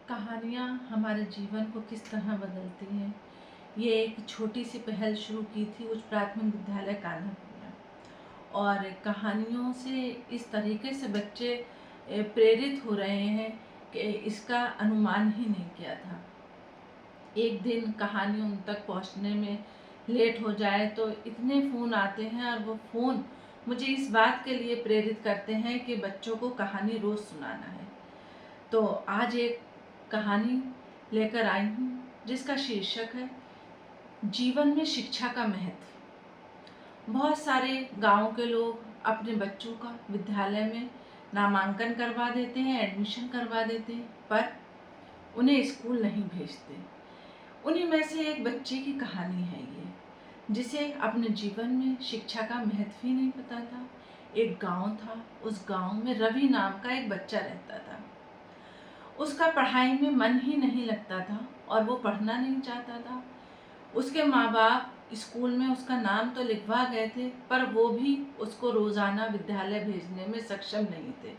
कहानियाँ हमारे जीवन को किस तरह बदलती हैं। ये एक छोटी सी पहल शुरू की थी उच्च प्राथमिक विद्यालय कान्हापुर में, और कहानियों से इस तरीके से बच्चे प्रेरित हो रहे हैं कि इसका अनुमान ही नहीं किया था। एक दिन कहानी उन तक पहुंचने में लेट हो जाए तो इतने फ़ोन आते हैं, और वो फ़ोन मुझे इस बात के लिए प्रेरित करते हैं कि बच्चों को कहानी रोज़ सुनाना है। तो आज एक कहानी लेकर आई हूँ जिसका शीर्षक है जीवन में शिक्षा का महत्व। बहुत सारे गांव के लोग अपने बच्चों का विद्यालय में नामांकन करवा देते हैं, एडमिशन करवा देते हैं, पर उन्हें स्कूल नहीं भेजते। उन्हीं में से एक बच्चे की कहानी है ये, जिसे अपने जीवन में शिक्षा का महत्व ही नहीं पता था। एक गांव था, उस गांव में रवि नाम का एक बच्चा रहता था। उसका पढ़ाई में मन ही नहीं लगता था और वो पढ़ना नहीं चाहता था। उसके माँ बाप स्कूल में उसका नाम तो लिखवा गए थे, पर वो भी उसको रोज़ाना विद्यालय भेजने में सक्षम नहीं थे।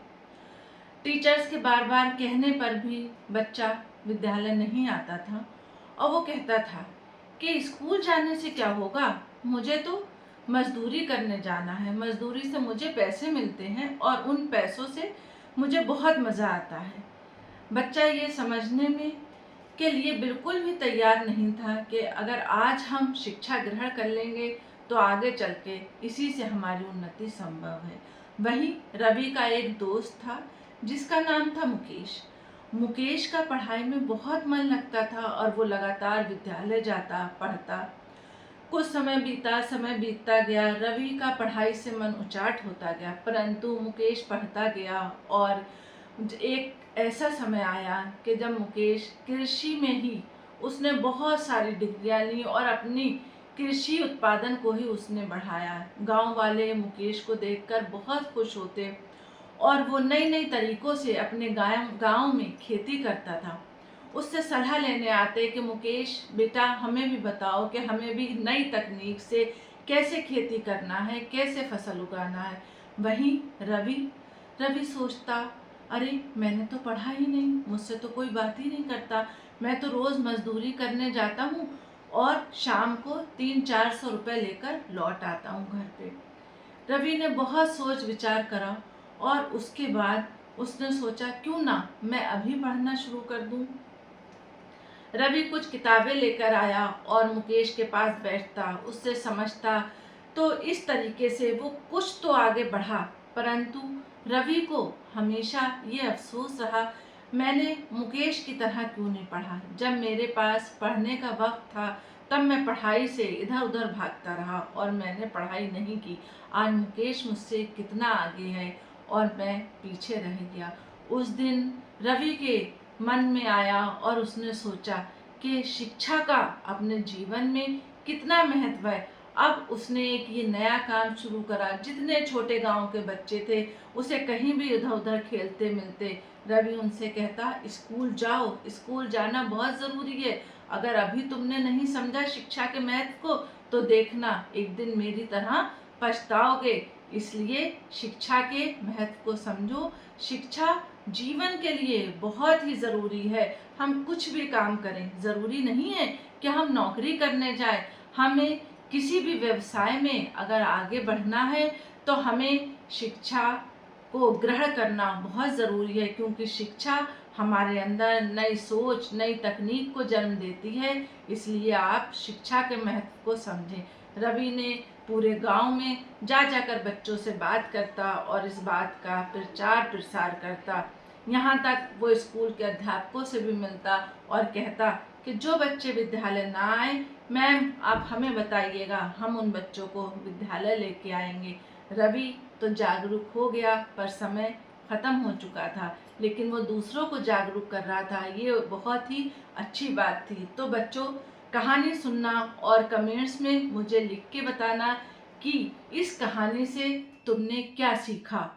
टीचर्स के बार बार कहने पर भी बच्चा विद्यालय नहीं आता था, और वो कहता था कि स्कूल जाने से क्या होगा, मुझे तो मजदूरी करने जाना है, मजदूरी से मुझे पैसे मिलते हैं और उन पैसों से मुझे बहुत मज़ा आता है। बच्चा ये समझने में के लिए बिल्कुल भी तैयार नहीं था कि अगर आज हम शिक्षा ग्रहण कर लेंगे तो आगे चल के इसी से हमारी उन्नति संभव है। वहीं रवि का एक दोस्त था जिसका नाम था मुकेश। मुकेश का पढ़ाई में बहुत मन लगता था और वो लगातार विद्यालय जाता, पढ़ता। कुछ समय बीतता गया। रवि का पढ़ाई से मन उचाट होता गया, परंतु मुकेश पढ़ता गया, और एक ऐसा समय आया कि जब मुकेश कृषि में ही उसने बहुत सारी डिग्रियां ली और अपनी कृषि उत्पादन को ही उसने बढ़ाया। गांव वाले मुकेश को देखकर बहुत खुश होते, और वो नई नई तरीकों से अपने गांव में खेती करता था। उससे सलाह लेने आते कि मुकेश बेटा, हमें भी बताओ कि हमें भी नई तकनीक से कैसे खेती करना है, कैसे फसल उगाना है। वहीं रवि सोचता, अरे मैंने तो पढ़ा ही नहीं, मुझसे तो कोई बात ही नहीं करता, मैं तो रोज़ मजदूरी करने जाता हूँ और शाम को 300-400 रुपये लेकर लौट आता हूँ घर पे। रवि ने बहुत सोच विचार करा, और उसके बाद उसने सोचा क्यों ना मैं अभी पढ़ना शुरू कर दूँ। रवि कुछ किताबें लेकर आया और मुकेश के पास बैठता, उससे समझता। तो इस तरीके से वो कुछ तो आगे बढ़ा, परंतु रवि को हमेशा ये अफसोस रहा, मैंने मुकेश की तरह क्यों नहीं पढ़ा। जब मेरे पास पढ़ने का वक्त था तब मैं पढ़ाई से इधर उधर भागता रहा और मैंने पढ़ाई नहीं की। आज मुकेश मुझसे कितना आगे है और मैं पीछे रह गया। उस दिन रवि के मन में आया और उसने सोचा कि शिक्षा का अपने जीवन में कितना महत्व है। अब उसने एक ये नया काम शुरू करा। जितने छोटे गांव के बच्चे थे उसे कहीं भी इधर उधर खेलते मिलते, रवि उनसे कहता स्कूल जाओ, स्कूल जाना बहुत ज़रूरी है। अगर अभी तुमने नहीं समझा शिक्षा के महत्व को तो देखना एक दिन मेरी तरह पछताओगे। इसलिए शिक्षा के महत्व को समझो। शिक्षा जीवन के लिए बहुत ही ज़रूरी है। हम कुछ भी काम करें, ज़रूरी नहीं है कि हम नौकरी करने जाएं। हमें किसी भी व्यवसाय में अगर आगे बढ़ना है तो हमें शिक्षा को ग्रहण करना बहुत ज़रूरी है, क्योंकि शिक्षा हमारे अंदर नई सोच, नई तकनीक को जन्म देती है। इसलिए आप शिक्षा के महत्व को समझें। रवि ने पूरे गांव में जा जाकर बच्चों से बात करता और इस बात का प्रचार प्रसार करता। यहाँ तक वो स्कूल के अध्यापकों से भी मिलता और कहता कि जो बच्चे विद्यालय ना आए, मैम आप हमें बताइएगा, हम उन बच्चों को विद्यालय लेके आएंगे। रवि तो जागरूक हो गया, पर समय ख़त्म हो चुका था, लेकिन वो दूसरों को जागरूक कर रहा था। ये बहुत ही अच्छी बात थी। तो बच्चों, कहानी सुनना और कमेंट्स में मुझे लिख के बताना कि इस कहानी से तुमने क्या सीखा।